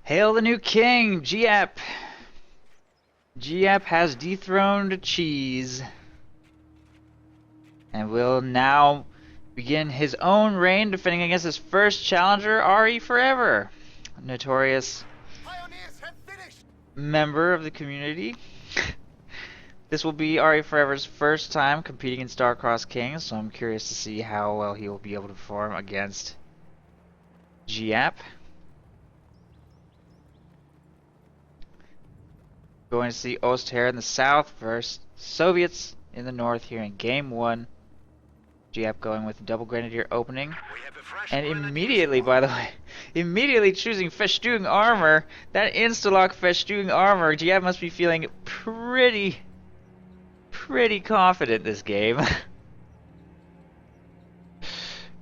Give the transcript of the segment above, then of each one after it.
Hail the new king, Giap! Giap has dethroned Cheese and will now begin his own reign defending against his first challenger, REForever, a notorious member of the community. This will be REForever's first time competing in Star-Crossed Kings, so I'm curious to see how well he will be able to perform against Giap. Going to see Oster in the south versus Soviets in the north here in game 1. Giap going with a double grenadier opening. And immediately, by the way, immediately choosing Festoon armor. That insta-lock Festoon armor, Giap must be feeling pretty confident this game.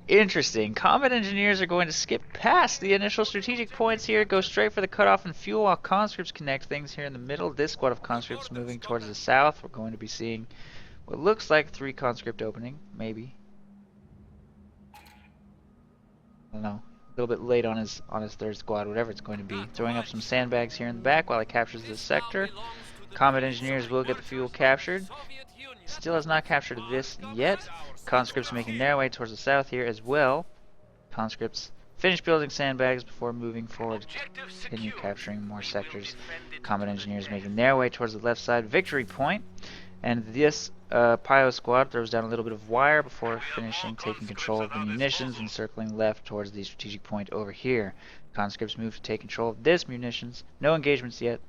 Interesting. Combat engineers are going to skip past the initial strategic points here, go straight for the cutoff and fuel while conscripts connect things here in the middle. This squad of conscripts moving towards the south. We're going to be seeing what looks like 3 conscript opening, maybe. I don't know. A little bit late on his third squad, whatever it's going to be. Throwing up some sandbags here in the back while he captures this sector. Combat engineers will get the fuel captured. Still has not captured this yet. Conscripts making their way towards the south here as well. Conscripts finish building sandbags before moving forward, continue capturing more sectors. Combat engineers making their way towards the left side victory point. And this Pio squad throws down a little bit of wire before finishing taking control of the munitions and circling left towards the strategic point over here. Conscripts move to take control of this munitions. No engagements yet.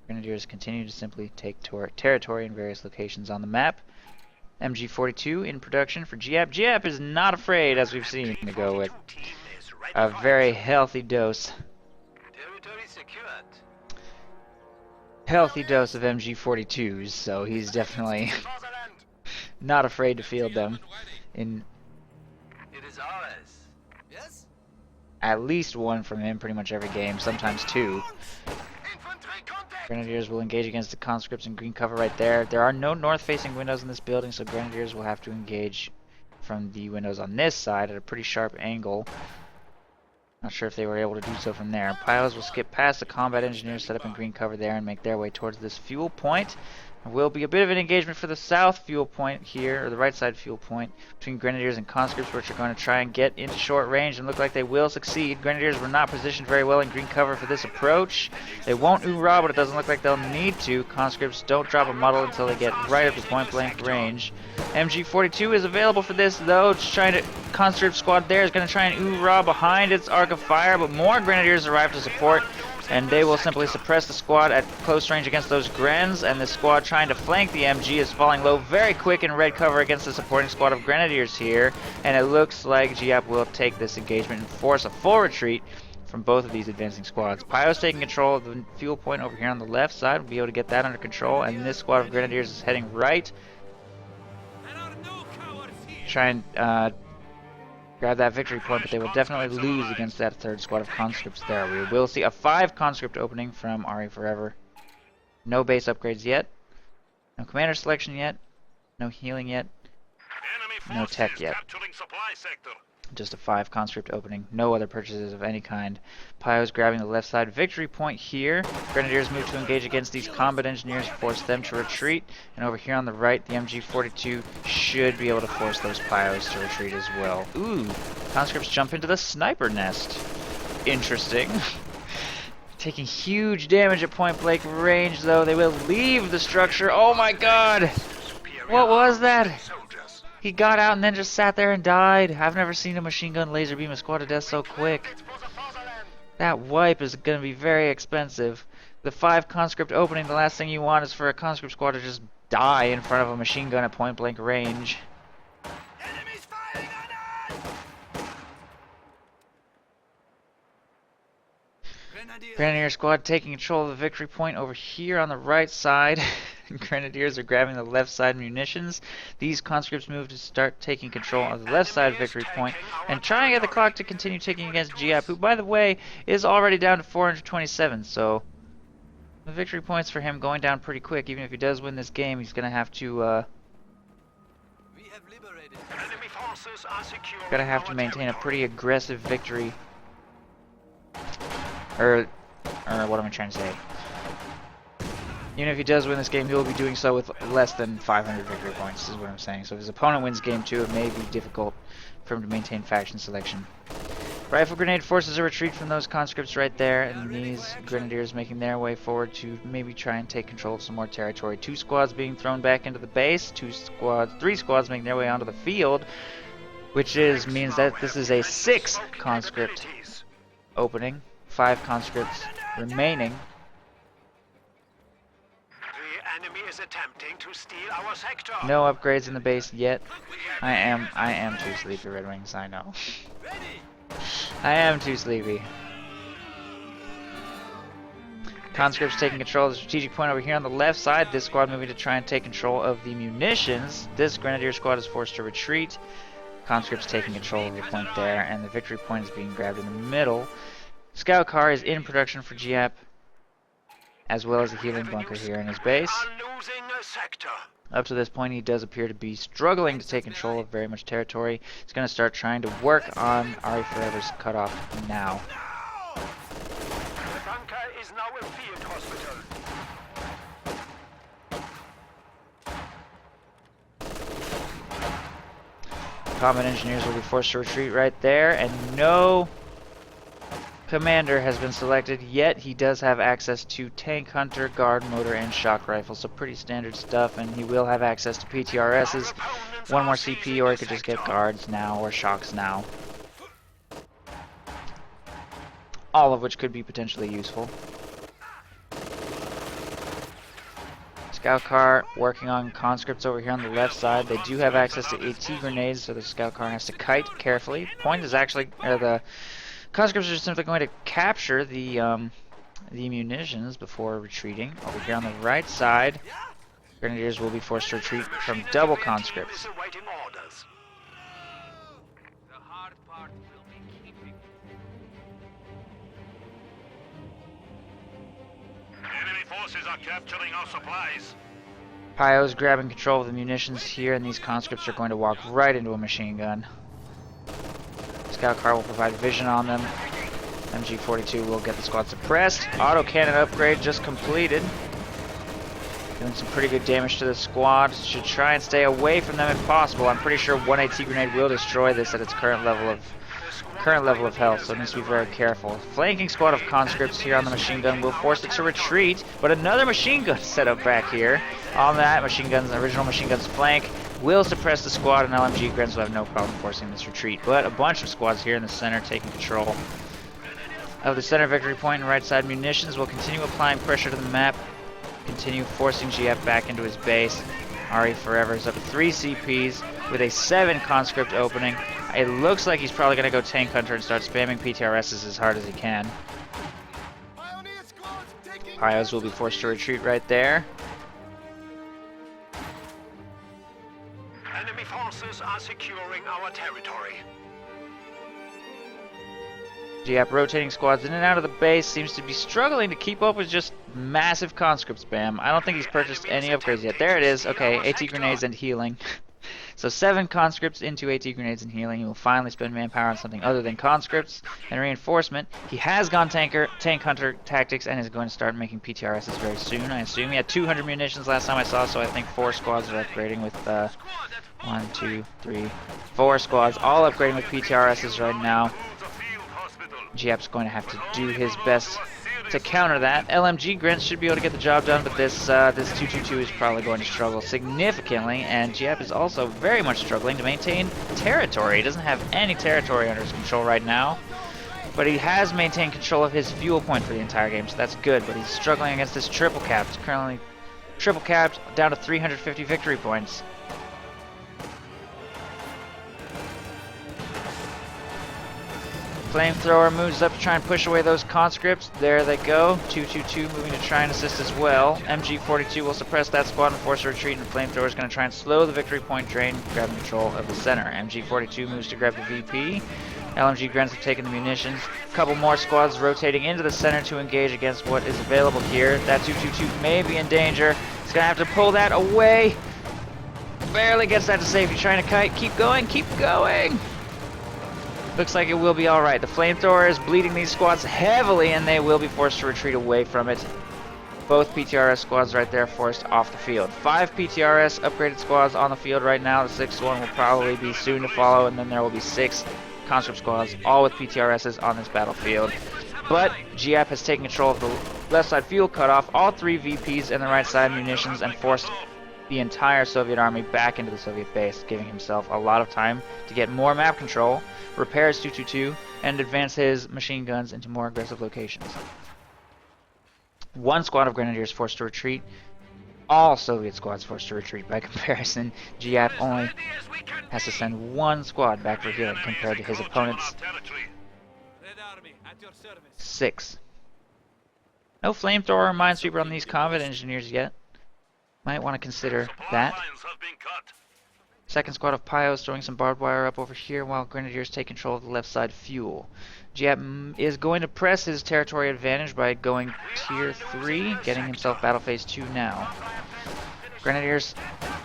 Grenadiers continue to simply take territory in various locations on the map. MG42 in production for Giap. Giap is not afraid, as we've seen, to go with a very healthy dose. Healthy dose of MG42s, so he's definitely not afraid to field them in at least one from him pretty much every game, sometimes 2. Grenadiers will engage against the conscripts in green cover right there. There are no north-facing windows in this building, so Grenadiers will have to engage from the windows on this side at a pretty sharp angle. Not sure if they were able to do so from there. Piles will skip past the combat engineers set up in green cover there and make their way towards this fuel point. There will be a bit of an engagement for the south fuel point here, or the right side fuel point, between Grenadiers and conscripts, which are going to try and get into short range and look like they will succeed. Grenadiers were not positioned very well in green cover for this approach. They won't oorah, but it doesn't look like they'll need to. Conscripts don't drop a muddle until they get right up to point blank range. MG42 is available for this, though. It's trying to, conscript squad there is going to try and oorah behind its arc of fire, but more Grenadiers arrive to support. And they will simply suppress the squad at close range against those Grens, and the squad trying to flank the MG is falling low very quick in red cover against the supporting squad of Grenadiers here, and it looks like Giap will take this engagement and force a full retreat from both of these advancing squads. Pio's taking control of the fuel point over here on the left side. We'll be able to get that under control, and this squad of Grenadiers is heading right. Try and grab that victory point, but they will definitely lose against that third squad of conscripts there. We will see a 5 conscript opening from REForever. No base upgrades yet. No commander selection yet. No healing yet. No tech yet. Just a 5 conscript opening. No other purchases of any kind. Pio's grabbing the left side victory point here. Grenadiers move to engage against these combat engineers, force them to retreat. And over here on the right, the MG42 should be able to force those Pios to retreat as well. Ooh, conscripts jump into the sniper nest. Interesting. Taking huge damage at point blank range, though. They will leave the structure. Oh my god! What was that? He got out and then just sat there and died. I've never seen a machine gun laser beam a squad to death so quick. That wipe is going to be very expensive. The 5 conscript opening, the last thing you want is for a conscript squad to just die in front of a machine gun at point blank range. Grenadier squad taking control of the victory point over here on the right side. Grenadiers are grabbing the left side munitions. These conscripts move to start taking control of the left side victory point and try and get the clock to continue ticking against Giap, who, by the way, is already down to 427. So the victory points for him going down pretty quick. Even if he does win this game, he's going to have to maintain a pretty aggressive victory. Or or what am I trying to say? Even if he does win this game, he will be doing so with less than 500 victory points, is what I'm saying. So if his opponent wins game 2, it may be difficult for him to maintain faction selection. Rifle Grenade forces a retreat from those conscripts right there, and these Grenadiers making their way forward to maybe try and take control of some more territory. 2 squads being thrown back into the base, 3 squads making their way onto the field, which means that this is a 6 conscript opening, 5 conscripts remaining. The enemy is attempting to steal our sector. No upgrades in the base yet. I am too sleepy, Red Wings, I know. I am too sleepy. Conscripts taking control of the strategic point over here on the left side. This squad moving to try and take control of the munitions. This Grenadier squad is forced to retreat. Conscripts taking control of the point there, and the victory point is being grabbed in the middle. Scout car is in production for Giap, as well as a healing bunker here in his base. Up to this point, he does appear to be struggling to take control of very much territory. He's going to start trying to work on REForever's cutoff now. The bunker is now a field hospital. Combat engineers will be forced to retreat right there, and no commander has been selected yet. He does have access to tank hunter, guard motor, and shock rifle, so pretty standard stuff, and he will have access to PTRSs, 1 more CP, or he could just get guards now or shocks now, all of which could be potentially useful. Scout car working on conscripts over here on the left side. They do have access to AT grenades, so the scout car has to kite carefully. Point is actually, the conscripts are simply going to capture the munitions before retreating. Over here on the right side, Grenadiers will be forced to retreat from double conscripts. Enemy forces are capturing our supplies. Pyo's grabbing control of the munitions here, and these conscripts are going to walk right into a machine gun. Scout car will provide vision on them. MG42 will get the squad suppressed. Autocannon upgrade just completed. Doing some pretty good damage to the squad. Should try and stay away from them if possible. I'm pretty sure one AT grenade will destroy this at its current level of health, so it needs to be very careful. Flanking squad of conscripts here on the machine gun will force it to retreat, but another machine gun set up back here. On that original machine gun's flank will suppress the squad, and LMG Grens will have no problem forcing this retreat. But a bunch of squads here in the center taking control of the center victory point, and right side munitions will continue applying pressure to the map, continue forcing Giap back into his base. REForever is up 3 CPs with a 7 conscript opening. It looks like he's probably going to go tank hunter and start spamming PTRSs as hard as he can. Pyos will be forced to retreat right there. Enemy forces are securing our territory. Giap rotating squads in and out of the base, seems to be struggling to keep up with just massive conscript spam. I don't think he's purchased any upgrades yet. There it is. Okay, AT grenades and healing. So 7 conscripts into AT grenades and healing. He will finally spend manpower on something other than conscripts and reinforcement. He has gone tank hunter tactics and is going to start making PTRSs very soon, I assume. He had 200 munitions last time I saw, so I think 4 squads are upgrading with 1, 2, 3, 4 squads, all upgrading with PTRSs right now. Giap's going to have to do his best to counter that. LMG Grents should be able to get the job done, but this 222 is probably going to struggle significantly, and Giap is also very much struggling to maintain territory. He doesn't have any territory under his control right now, but he has maintained control of his fuel point for the entire game, so that's good, but he's struggling against this triple capped. Currently triple capped, down to 350 victory points. Flamethrower moves up to try and push away those conscripts. There they go. 222 moving to try and assist as well. MG42 will suppress that squad and force a retreat, and Flamethrower is going to try and slow the victory point drain, grabbing control of the center. MG42 moves to grab the VP. LMG Grens have taken the munitions. A couple more squads rotating into the center to engage against what is available here. That 222 may be in danger. He's going to have to pull that away. Barely gets that to safety. Trying to kite. Keep going. Keep going. Looks like it will be alright. The flamethrower is bleeding these squads heavily, and they will be forced to retreat away from it. Both PTRS squads right there forced off the field. 5 PTRS upgraded squads on the field right now. The 6th one will probably be soon to follow, and then there will be 6 conscript squads, all with PTRSs on this battlefield. But Giap has taken control of the left side fuel cutoff, all 3 VPs, and the right side munitions, and forced the entire Soviet army back into the Soviet base, giving himself a lot of time to get more map control, repair his 222, and advance his machine guns into more aggressive locations. 1 squad of grenadiers forced to retreat. All Soviet squads forced to retreat. By comparison, Giap only has to send 1 squad back for healing compared to his opponent's 6. No flamethrower or minesweeper on these combat engineers yet. Might want to consider that. 2nd squad of Pyos throwing some barbed wire up over here while grenadiers take control of the left side fuel. Giap is going to press his territory advantage by going tier 3, getting himself battle phase 2 now. Grenadiers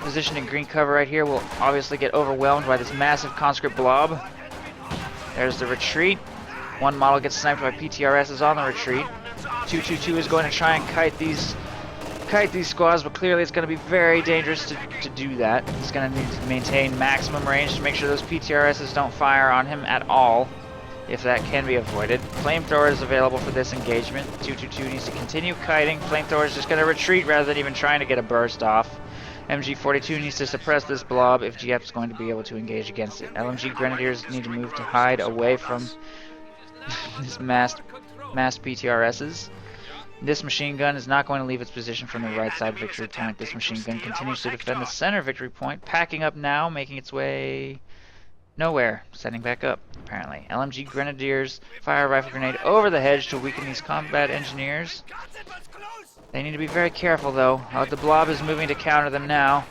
positioned in green cover right here will obviously get overwhelmed by this massive conscript blob. There's the retreat. 1 model gets sniped by PTRSs on the retreat. 222 is going to try and kite these squads, but clearly it's going to be very dangerous to do that. He's going to need to maintain maximum range to make sure those PTRSs don't fire on him at all, if that can be avoided. Flamethrower is available for this engagement. 222 needs to continue kiting. Flamethrower is just going to retreat rather than even trying to get a burst off. MG42 needs to suppress this blob if Giap is going to be able to engage against it. LMG Grenadiers need to move to hide away from this massed PTRSs. This machine gun is not going to leave its position from the right side victory point. This machine gun continues to defend the center victory point, packing up now, making its way nowhere, setting back up, apparently. LMG Grenadiers fire a rifle grenade over the hedge to weaken these combat engineers. They need to be very careful, though. The blob is moving to counter them now.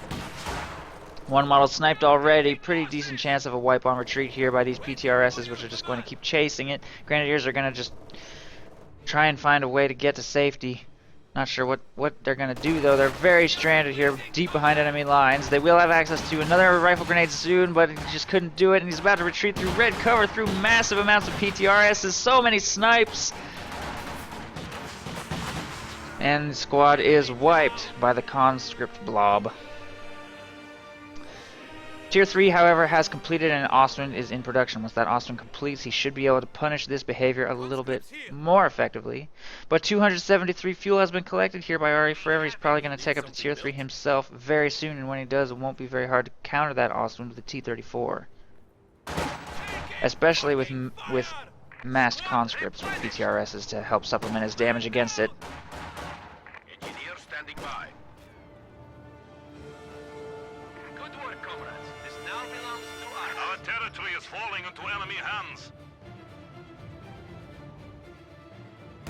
1 model sniped already. Pretty decent chance of a wipe on retreat here by these PTRSs, which are just going to keep chasing it. Grenadiers are going to just try and find a way to get to safety. Not sure what they're going to do, though. They're very stranded here, deep behind enemy lines. They will have access to another rifle grenade soon, but he just couldn't do it, and he's about to retreat through red cover through massive amounts of PTRSs. So many snipes! And the squad is wiped by the conscript blob. Tier 3, however, has completed and Ostwind is in production. Once that Ostwind completes, he should be able to punish this behavior a little bit more effectively. But 273 fuel has been collected here by REForever. He's probably going to take up to Tier 3 himself very soon, and when he does, it won't be very hard to counter that Ostwind with the T-34. Especially with massed conscripts with PTRSs to help supplement his damage against it. Engineer standing by. Territory is falling into enemy hands.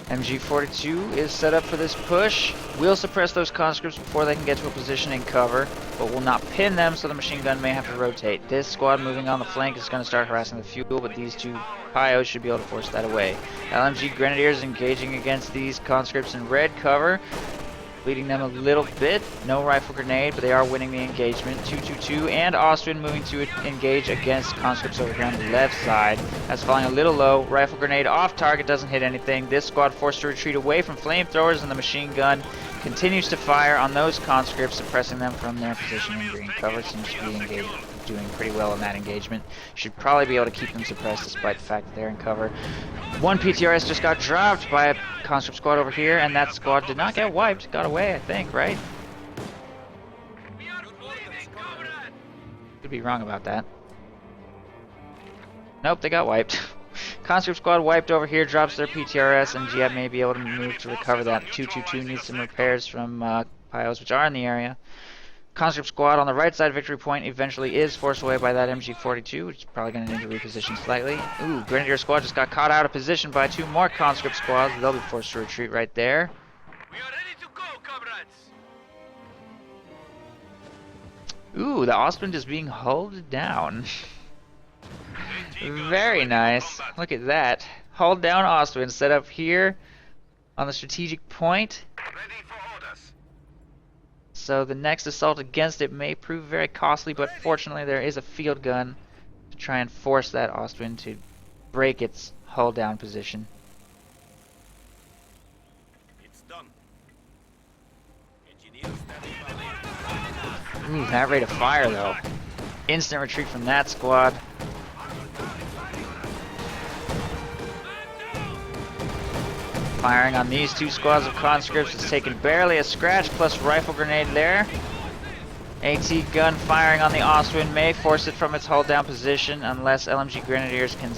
MG42 is set up for this push. We'll suppress those conscripts before they can get to a position in cover, but will not pin them, so the machine gun may have to rotate. This squad moving on the flank is going to start harassing the fuel, but these 2 Pyos should be able to force that away. LMG Grenadiers engaging against these conscripts in red cover, bleeding them a little bit. No rifle grenade, but they are winning the engagement. 222 and Austrian moving to engage against conscripts over here on the left side. That's falling a little low. Rifle grenade off target, doesn't hit anything. This squad forced to retreat away from flamethrowers, and the machine gun continues to fire on those conscripts, suppressing them from their position in green cover. Seems to be engaged, doing pretty well in that engagement. Should probably be able to keep them suppressed despite the fact that they're in cover. 1 PTRS just got dropped by a conscript squad over here, and that squad did not get wiped. Got away, I think, right? Could be wrong about that. Nope, they got wiped. Conscript squad wiped over here, drops their PTRS, and Giap may be able to move to recover that. 222 needs some repairs from Pyos, which are in the area. Conscript squad on the right side victory point eventually is forced away by that MG42, which is probably going to need to reposition slightly. Ooh, Grenadier squad just got caught out of position by 2 more conscript squads. They'll be forced to retreat right there. We are ready to go, comrades. Ooh, the Ostwind is being hulled down. Very nice. Look at that. Hulled down Ostwind set up here on the strategic point. Ready for orders. So the next assault against it may prove very costly, but fortunately there is a field gun to try and force that Ostwind to break its hull down position. It's done. Ooh, that rate of fire though. Instant retreat from that squad. Firing on these two squads of conscripts. It's taken barely a scratch, plus rifle grenade there. AT gun firing on the Ostwind may force it from its hull down position unless LMG Grenadiers can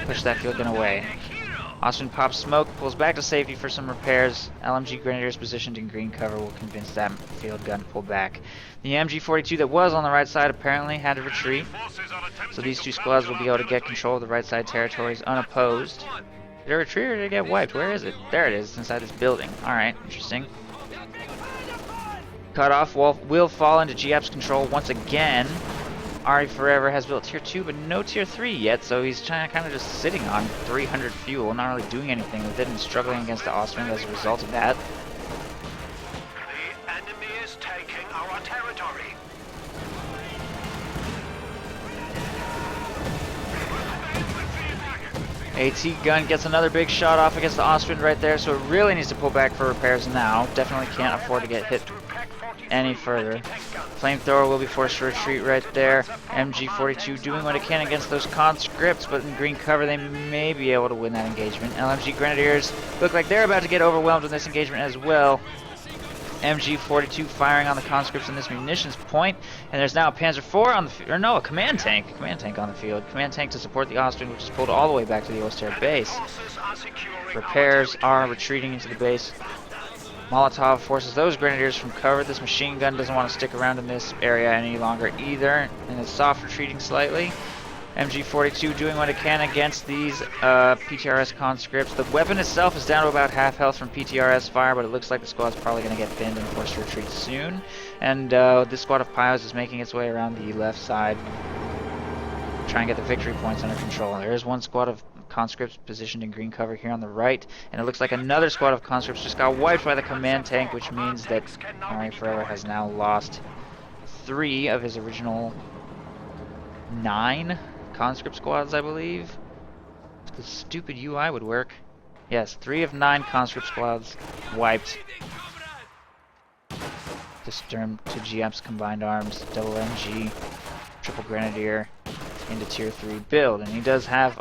push that field gun away. Ostwind pops smoke, pulls back to safety for some repairs. LMG Grenadiers positioned in green cover will convince that field gun to pull back. The MG42 that was on the right side apparently had to retreat, so these two squads will be able to get control of the right side territories unopposed. Did it retreat or did it get wiped? Where is it? There it is, inside this building. Alright, interesting. Cutoff will fall into Giap's control once again. REForever has built tier 2, but no tier 3 yet, so he's kind of just sitting on 300 fuel, not really doing anything with it, and struggling against the Ostwind as a result of that. The enemy is taking our territory. AT gun gets another big shot off against the Ostwind right there, so it really needs to pull back for repairs now. Definitely can't afford to get hit any further. Flamethrower will be forced to retreat right there. MG42 doing what it can against those conscripts, but in green cover they may be able to win that engagement. LMG Grenadiers look like they're about to get overwhelmed in this engagement as well. MG42 firing on the conscripts in this munitions point, and there's now a Panzer IV on the field, or no, a command tank on the field. Command tank to support the Ostwind, which is pulled all the way back to the Oster base. Repairs are retreating into the base. Molotov forces those Grenadiers from cover. This machine gun doesn't want to stick around in this area any longer either, and it's soft retreating slightly. MG42 doing what it can against these PTRS conscripts. The weapon itself is down to about half health from PTRS fire, but it looks like the squad's probably going to get thinned and forced to retreat soon. And this squad of Pios is making its way around the left side, trying to get the victory points under control. There is one squad of conscripts positioned in green cover here on the right, and it looks like another squad of conscripts just got wiped by the command tank, which means that REForever has now lost 3 of his original 9 conscript squads, I believe. The stupid UI would work. Yes, 3 of 9 conscript squads wiped. Just to Giap's combined arms, double MG, triple Grenadier, into tier 3 build. And he does have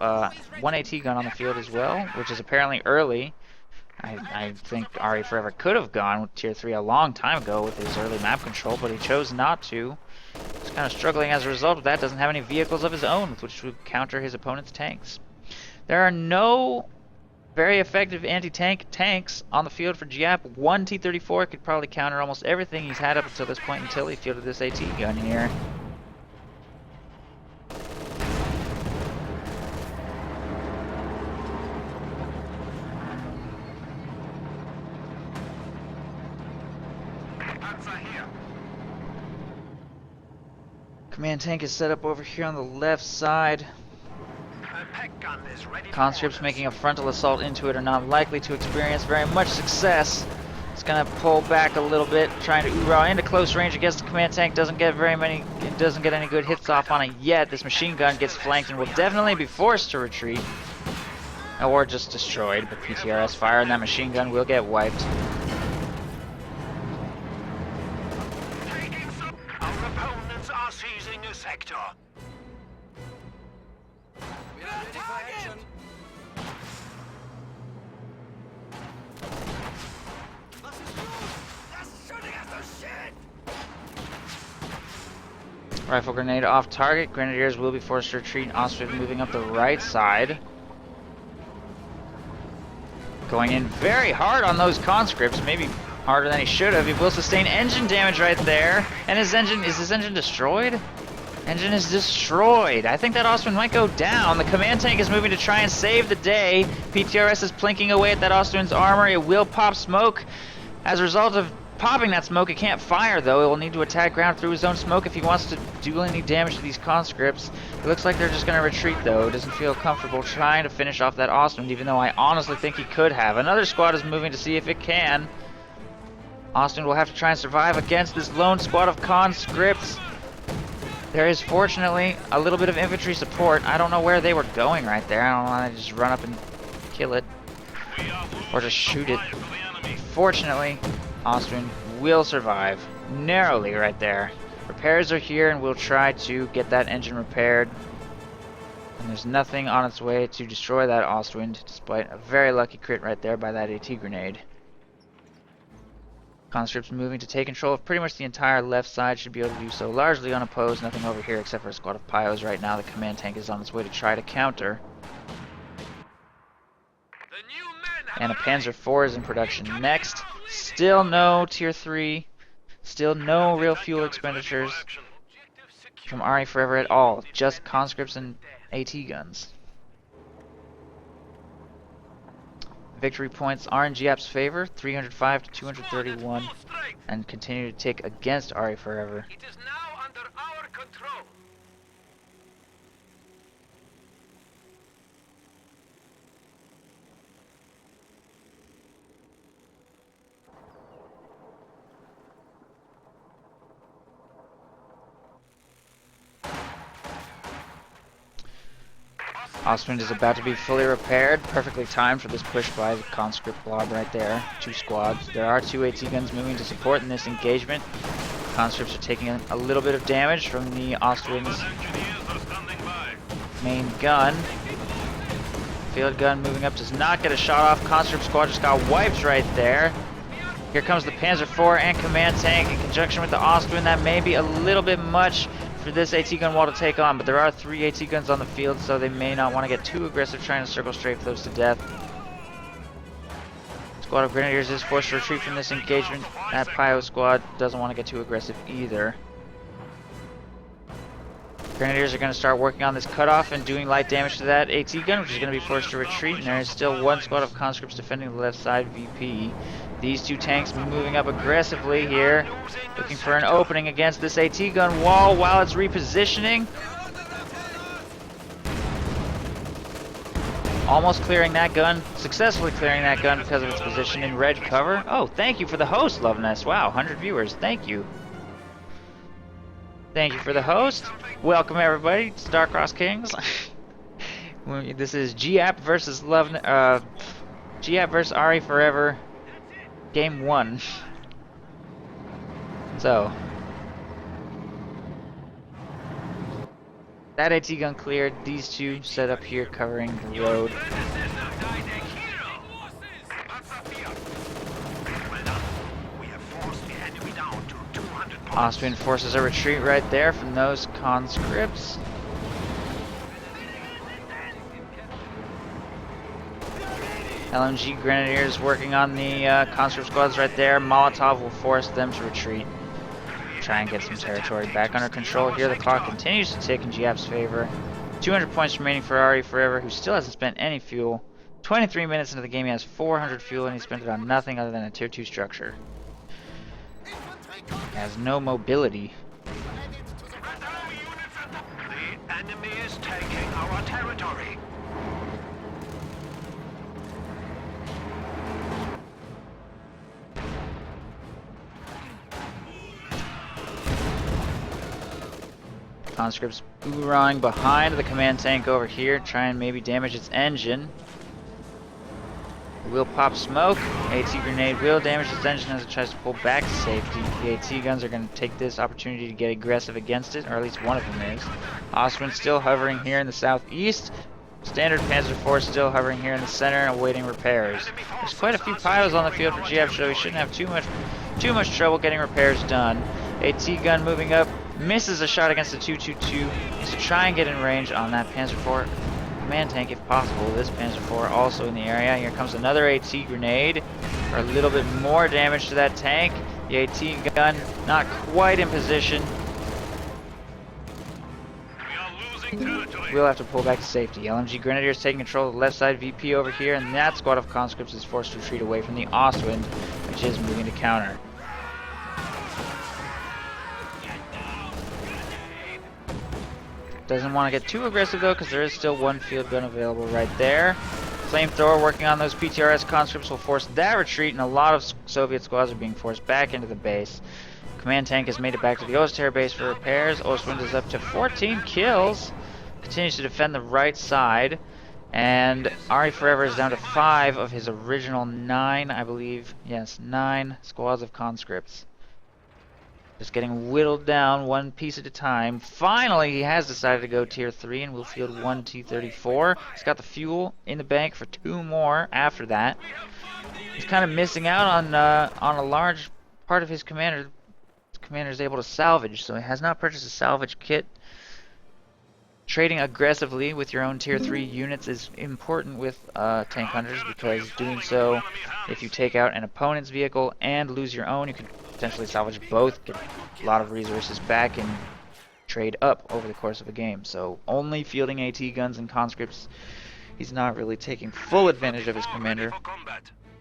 one AT gun on the field as well, which is apparently early. I think REForever could have gone with tier 3 a long time ago with his early map control, but he chose not to. He's kind of struggling as a result of that. Doesn't have any vehicles of his own with which to counter his opponent's tanks. There are no very effective anti-tank tanks on the field for Giap. One T-34 could probably counter almost everything he's had up until this point until he fielded this AT gun here. Command tank is set up over here on the left side. Conscripts making a frontal assault into it are not likely to experience very much success. It's gonna pull back a little bit, trying to oorah into close range against the command tank. Doesn't get any good hits off on it yet. This machine gun gets flanked and will definitely be forced to retreat, or just destroyed. But PTRS fire and that machine gun will get wiped. Our opponents are seizing a sector. Rifle grenade off target. Grenadiers will be forced to retreat. Ostwind moving up the right side. Going in very hard on those conscripts. Maybe harder than he should have. He will sustain engine damage right there. And is his engine destroyed? Engine is destroyed. I think that Ostwind might go down. The command tank is moving to try and save the day. PTRS is plinking away at that Ostwind's armor. It will pop smoke. As a result of popping that smoke, it can't fire though. It will need to attack ground through his own smoke if he wants to do any damage to these conscripts. It looks like they're just going to retreat though. It doesn't feel comfortable trying to finish off that Ostwind, even though I honestly think he could have. Another squad is moving to see if it can. Ostwind will have to try and survive against this lone squad of conscripts. There is fortunately a little bit of infantry support. I don't know where they were going right there. I don't want to just run up and kill it or just shoot it. Fortunately, Austrian will survive narrowly right there. Repairs are here and we'll try to get that engine repaired. And there's nothing on its way to destroy that Ostwind, despite a very lucky crit right there by that AT grenade. Conscripts moving to take control of pretty much the entire left side, should be able to do so largely unopposed. Nothing over here except for a squad of Pyos right now. The command tank is on its way to try to counter. And a Panzer IV is in production next. Still no tier 3. Still no real fuel expenditures from REForever at all. Just conscripts and AT guns. Victory points are in Giap's favor, 305 to 231, and continue to tick against REForever. It is now under our control. Ostwind is about to be fully repaired, perfectly timed for this push by the conscript blob right there. 2 squads. There are 2 AT guns moving to support in this engagement. Conscripts are taking a little bit of damage from the Ostwind's main gun. Field gun moving up does not get a shot off. Conscript squad just got wiped right there. Here comes the Panzer IV and command tank in conjunction with the Ostwind. That may be a little bit much for this AT gun wall to take on, but there are 3 AT guns on the field, so they may not want to get too aggressive trying to circle strafe those to death. Squad of Grenadiers is forced to retreat from this engagement. That Pyo squad doesn't want to get too aggressive either. Grenadiers are going to start working on this cutoff and doing light damage to that AT gun, which is going to be forced to retreat, and there is still 1 squad of conscripts defending the left side VP. These 2 tanks moving up aggressively here, looking for an opening against this AT gun wall while it's repositioning. Almost clearing that gun, successfully clearing that gun because of its position in red cover. Oh, thank you for the host, Loveness. Wow, 100 viewers, thank you. Thank you for the host. Welcome everybody to Starcross Kings. This is Giap versus Giap versus REForever. Game 1. So that AT gun cleared. These 2 set up here covering the road. Austrian forces a retreat right there from those conscripts. LMG Grenadiers working on the conscript squads right there. Molotov will force them to retreat. Try and get some territory back under control here. The clock continues to tick in Giap's favor. 200 points remaining for REForever, who still hasn't spent any fuel. 23 minutes into the game, he has 400 fuel, and he spent it on nothing other than a tier 2 structure. He has no mobility. The enemy is taking our territory. Conscripts hoorahing behind the command tank over here, try and maybe damage its engine. Will pop smoke. AT grenade will damage its engine as it tries to pull back to safety. The AT guns are going to take this opportunity to get aggressive against it, or at least one of them is. Ostwind still hovering here in the southeast. Standard Panzer IV still hovering here in the center and awaiting repairs. There's quite a few piles on the field for Giap, so we shouldn't have too much trouble getting repairs done. AT gun moving up, misses a shot against the 222. Needs to try and get in range on that Panzer IV command tank if possible. This Panzer IV also in the area. Here comes another AT grenade for a little bit more damage to that tank. The AT gun not quite in position. We'll have to pull back to safety. LMG Grenadiers taking control of the left side VP over here, and that squad of conscripts is forced to retreat away from the Ostwind, which is moving to counter. Doesn't want to get too aggressive though, because there is still 1 field gun available right there. Flamethrower working on those PTRS conscripts will force that retreat, and a lot of Soviet squads are being forced back into the base. Command tank has made it back to the Oster base for repairs. Ostwind is up to 14 kills. Continues to defend the right side. And REForever is down to 5 of his original 9, I believe. Yes, 9 squads of conscripts. Just getting whittled down one piece at a time. Finally, he has decided to go tier 3 and will field 1 T-34. He's got the fuel in the bank for 2 more after that. He's kind of missing out on a large part of his commander. His commander is able to salvage, so he has not purchased a salvage kit. Trading aggressively with your own tier 3 units is important with tank hunters, because doing so, if you take out an opponent's vehicle and lose your own, you can potentially salvage both, get a lot of resources back, and trade up over the course of a game. So only fielding AT guns and conscripts, he's not really taking full advantage of his commander.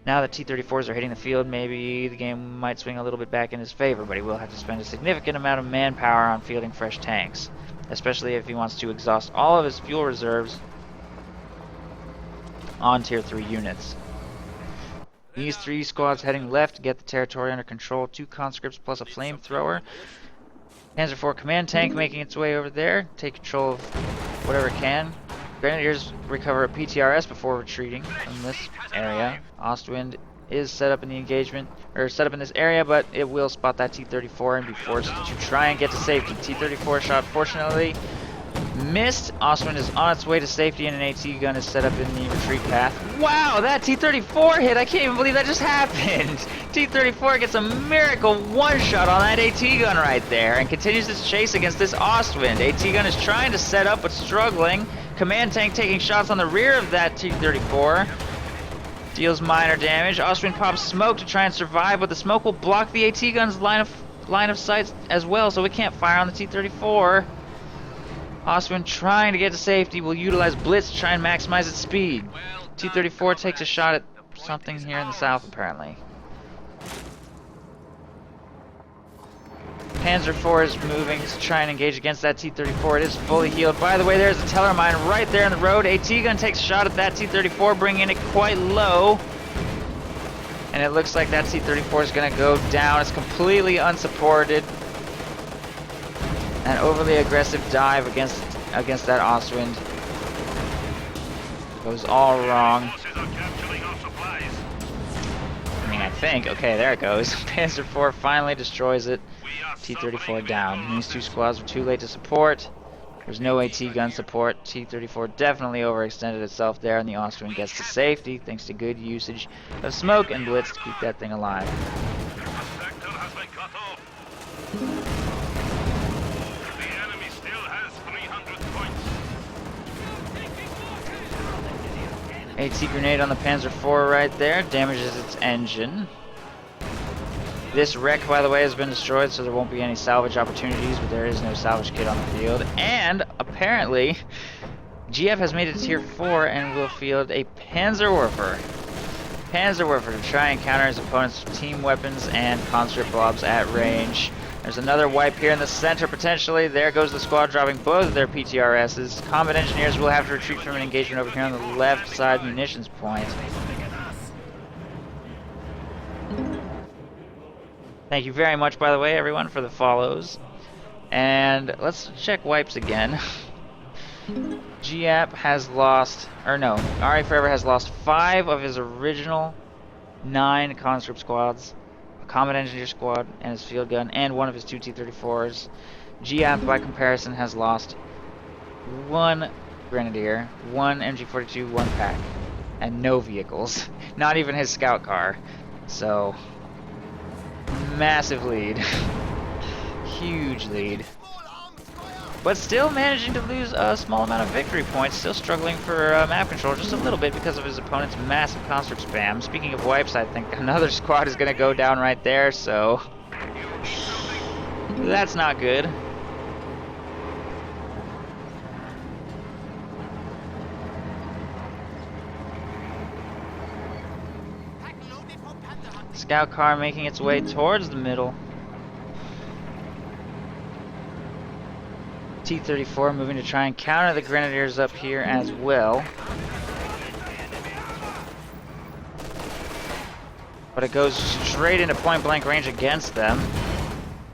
Now that T-34s are hitting the field, maybe the game might swing a little bit back in his favor, but he will have to spend a significant amount of manpower on fielding fresh tanks, especially if he wants to exhaust all of his fuel reserves on tier 3 units. These 3 squads heading left to get the territory under control. 2 conscripts plus a flamethrower. Panzer IV command tank making its way over there. Take control of whatever it can. Grenadiers recover a PTRS before retreating from this area. Ostwind is set up in the engagement, or set up in this area, but it will spot that T-34 and be forced to try and get to safety. T-34 shot fortunately missed. Ostwind is on its way to safety, and an AT gun is set up in the retreat path. Wow, that T-34 hit! I can't even believe that just happened! T-34 gets a miracle one-shot on that AT gun right there, and continues its chase against this Ostwind. AT gun is trying to set up, but struggling. Command tank taking shots on the rear of that T-34. Deals minor damage. Ostwind pops smoke to try and survive, but the smoke will block the AT gun's line of sight as well, so it can't fire on the T-34. Ostwind, trying to get to safety, will utilize Blitz to try and maximize its speed. T-34 takes a shot at something here in the south, apparently. Panzer IV is moving to try and engage against that T-34. It is fully healed. By the way, there's a teller mine right there in the road. AT gun takes a shot at that T-34, bringing it quite low. And it looks like that T-34 is going to go down. It's completely unsupported. An overly aggressive dive against that Ostwind goes all wrong. I mean, I think. Okay, there it goes. Panzer IV finally destroys it. T-34 down. These 2 squads were too late to support. There's no AT gun support. T-34 definitely overextended itself there, and the Austrian gets to safety thanks to good usage of smoke and blitz to keep that thing alive. AT grenade on the Panzer IV right there, damages its engine. This wreck, by the way, has been destroyed, so there won't be any salvage opportunities, but there is no salvage kit on the field. And, apparently, Giap has made it to tier 4 and will field a Panzerwerfer. Panzerwerfer to try and counter his opponent's team weapons and conscript blobs at range. There's another wipe here in the center, potentially. There goes the squad, dropping both of their PTRSs. Combat engineers will have to retreat from an engagement over here on the left side munitions point. Thank you very much, by the way, everyone, for the follows. And let's check wipes again. Giap has lost, or no, REForever has lost 5 of his original 9 conscript squads, a combat engineer squad, and his field gun, and 1 of his 2 T-34s. Giap, by comparison, has lost 1 grenadier, 1 MG42, 1 pack, and no vehicles. Not even his scout car. So, massive lead. Huge lead. But still managing to lose a small amount of victory points. Still struggling for map control just a little bit because of his opponent's massive conscript spam. Speaking of wipes, I think another squad is going to go down right there, so that's not good. Scout car making its way towards the middle. T-34 moving to try and counter the grenadiers up here as well. But it goes straight into point blank range against them.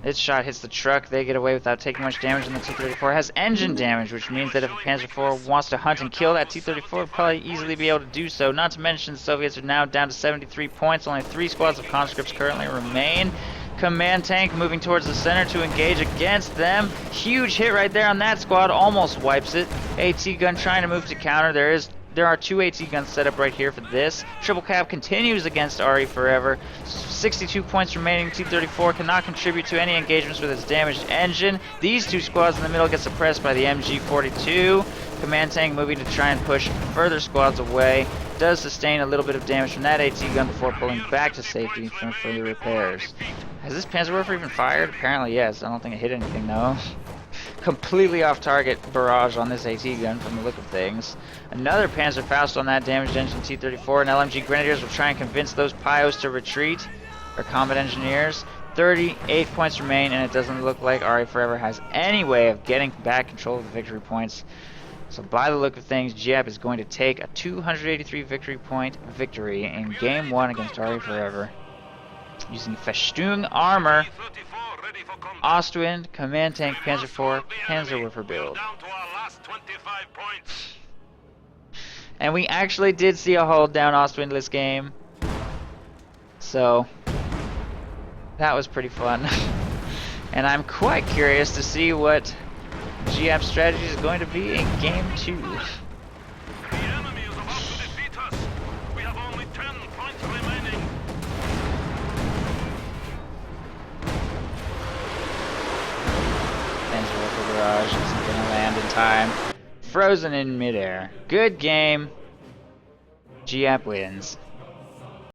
Its shot hits the truck. They get away without taking much damage, and the T-34 has engine damage, which means that if a Panzer IV wants to hunt and kill that T-34, would probably easily be able to do so. Not to mention, the Soviets are now down to 73 points. Only 3 squads of conscripts currently remain. Command tank moving towards the center to engage against them. Huge hit right there on that squad. Almost wipes it. AT gun trying to move to counter. There are 2 AT guns set up right here for this. Triple Cap continues against REForever. 62 points remaining. T-34 cannot contribute to any engagements with its damaged engine. These 2 squads in the middle get suppressed by the MG-42. Command tank moving to try and push further squads away. Does sustain a little bit of damage from that AT gun before pulling back to safety for further repairs. Has this Panzerwerfer even fired? Apparently yes. I don't think it hit anything though. Completely off target barrage on this AT gun from the look of things. Another Panzerfaust on that damaged engine T-34, and LMG Grenadiers will try and convince those Pios to retreat, or combat engineers. 38 points remain, and it doesn't look like REForever has any way of getting back control of the victory points. So by the look of things, Giap is going to take a 283 victory point victory in Game 1 against REForever. Using Festung armor, Ostwind, Command Tank, Panzer IV, Panzerwerfer build. And we actually did see a hold down Ostwind this game. So, that was pretty fun. And I'm quite curious to see what Giap's strategy is going to be in Game 2. The enemy is about to defeat us. We have only 10 points remaining. Panzerwerfer barrage isn't going to land in time. Frozen in midair. Good game. Giap wins.